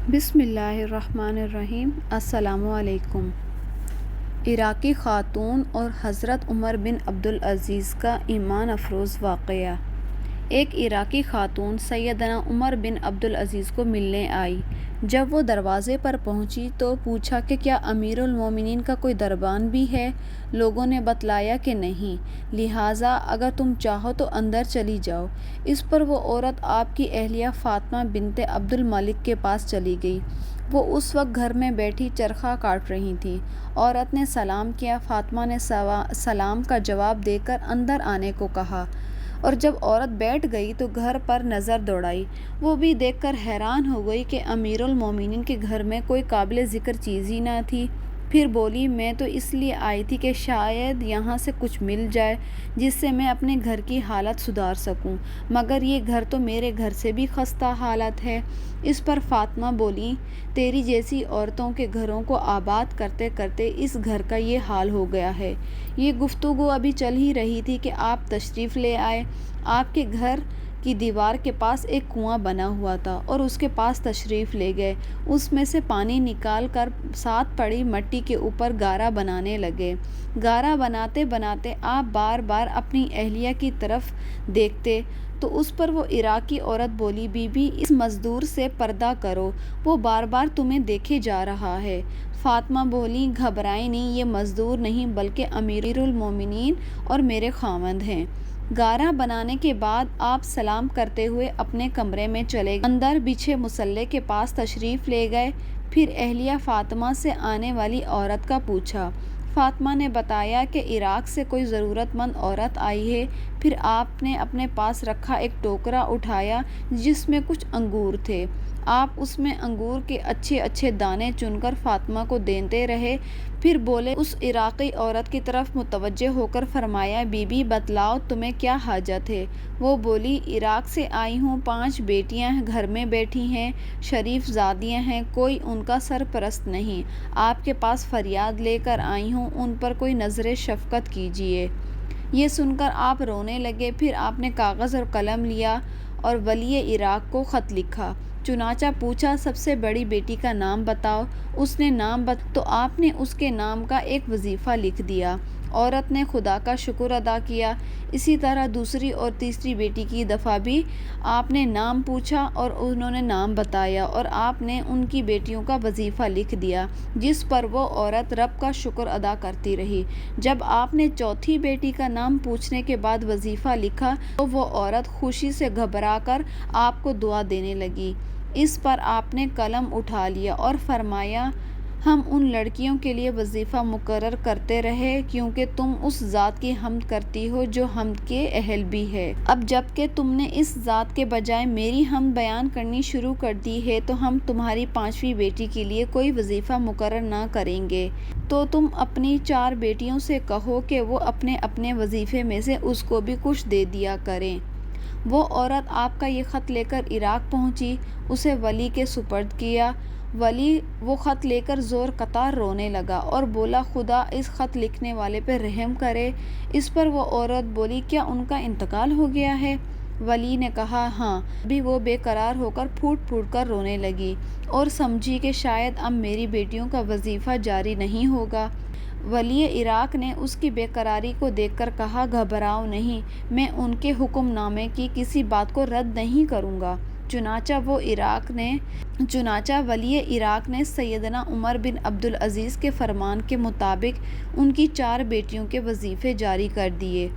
بسم اللہ الرحمن الرحیم۔ السلام علیکم۔ عراقی خاتون اور حضرت عمر بن عبدالعزیز کا ایمان افروز واقعہ۔ ایک عراقی خاتون سیدنا عمر بن عبدالعزیز کو ملنے آئی۔ جب وہ دروازے پر پہنچی تو پوچھا کہ کیا امیر المومنین کا کوئی دربان بھی ہے؟ لوگوں نے بتلایا کہ نہیں، لہٰذا اگر تم چاہو تو اندر چلی جاؤ۔ اس پر وہ عورت آپ کی اہلیہ فاطمہ بنت عبد الملک کے پاس چلی گئی۔ وہ اس وقت گھر میں بیٹھی چرخہ کاٹ رہی تھیں۔ عورت نے سلام کیا۔ فاطمہ نے سلام کا جواب دے کر اندر آنے کو کہا، اور جب عورت بیٹھ گئی تو گھر پر نظر دوڑائی۔ وہ بھی دیکھ کر حیران ہو گئی کہ امیر المومنین کے گھر میں کوئی قابل ذکر چیز ہی نہ تھی۔ پھر بولی، میں تو اس لیے آئی تھی کہ شاید یہاں سے کچھ مل جائے جس سے میں اپنے گھر کی حالت سدھار سکوں، مگر یہ گھر تو میرے گھر سے بھی خستہ حالت ہے۔ اس پر فاطمہ بولی، تیری جیسی عورتوں کے گھروں کو آباد کرتے کرتے اس گھر کا یہ حال ہو گیا ہے۔ یہ گفتگو ابھی چل ہی رہی تھی کہ آپ تشریف لے آئے۔ آپ کے گھر کی دیوار کے پاس ایک کنواں بنا ہوا تھا اور اس کے پاس تشریف لے گئے۔ اس میں سے پانی نکال کر ساتھ پڑی مٹی کے اوپر گارا بنانے لگے۔ گارا بناتے بناتے آپ بار بار اپنی اہلیہ کی طرف دیکھتے تو اس پر وہ عراقی عورت بولی، بی بی اس مزدور سے پردہ کرو، وہ بار بار تمہیں دیکھے جا رہا ہے۔ فاطمہ بولی، گھبرائیں نہیں، یہ مزدور نہیں بلکہ امیر المومنین اور میرے خاوند ہیں۔ گارا بنانے کے بعد آپ سلام کرتے ہوئے اپنے کمرے میں چلے گئے۔ اندر بچھے مصلے کے پاس تشریف لے گئے۔ پھر اہلیہ فاطمہ سے آنے والی عورت کا پوچھا۔ فاطمہ نے بتایا کہ عراق سے کوئی ضرورت مند عورت آئی ہے۔ پھر آپ نے اپنے پاس رکھا ایک ٹوکرا اٹھایا جس میں کچھ انگور تھے۔ آپ اس میں انگور کے اچھے اچھے دانے چن کر فاطمہ کو دیتے رہے۔ پھر بولے، اس عراقی عورت کی طرف متوجہ ہو کر فرمایا، بی بی بتلاؤ تمہیں کیا حاجت ہے؟ وہ بولی، عراق سے آئی ہوں، 5 بیٹیاں گھر میں بیٹھی ہیں، شریف زادیاں ہیں، کوئی ان کا سرپرست نہیں۔ آپ کے پاس فریاد لے کر آئی ہوں، ان پر کوئی نظر شفقت کیجیے۔ یہ سن کر آپ رونے لگے۔ پھر آپ نے کاغذ اور قلم لیا اور ولی عراق کو خط لکھا۔ چنانچہ پوچھا، سب سے بڑی بیٹی کا نام بتاؤ۔ اس نے نام بتایا تو آپ نے اس کے نام کا ایک وظیفہ لکھ دیا۔ عورت نے خدا کا شکر ادا کیا۔ اسی طرح دوسری اور تیسری بیٹی کی دفعہ بھی آپ نے نام پوچھا اور انہوں نے نام بتایا اور آپ نے ان کی بیٹیوں کا وظیفہ لکھ دیا، جس پر وہ عورت رب کا شکر ادا کرتی رہی۔ جب آپ نے چوتھی بیٹی کا نام پوچھنے کے بعد وظیفہ لکھا تو وہ عورت خوشی سے گھبرا کر آپ کو دعا دینے لگی۔ اس پر آپ نے قلم اٹھا لیا اور فرمایا، ہم ان لڑکیوں کے لیے وظیفہ مقرر کرتے رہے کیونکہ تم اس ذات کی حمد کرتی ہو جو حمد کے اہل بھی ہے۔ اب جب کہ تم نے اس ذات کے بجائے میری حمد بیان کرنی شروع کر دی ہے تو ہم تمہاری 5ویں بیٹی کے لیے کوئی وظیفہ مقرر نہ کریں گے، تو تم اپنی 4 بیٹیوں سے کہو کہ وہ اپنے اپنے وظیفے میں سے اس کو بھی کچھ دے دیا کریں۔ وہ عورت آپ کا یہ خط لے کر عراق پہنچی، اسے ولی کے سپرد کیا۔ ولی وہ خط لے کر زور قطار رونے لگا اور بولا، خدا اس خط لکھنے والے پہ رحم کرے۔ اس پر وہ عورت بولی، کیا ان کا انتقال ہو گیا ہے؟ ولی نے کہا، ہاں۔ ابھی وہ بے قرار ہو کر پھوٹ پھوٹ کر رونے لگی اور سمجھی کہ شاید اب میری بیٹیوں کا وظیفہ جاری نہیں ہوگا۔ ولی عراق نے اس کی بے قراری کو دیکھ کر کہا، گھبراؤ نہیں، میں ان کے حکم نامے کی کسی بات کو رد نہیں کروں گا۔ چنانچہ ولی عراق نے سیدنا عمر بن عبدالعزیز کے فرمان کے مطابق ان کی 4 بیٹیوں کے وظیفے جاری کر دیے۔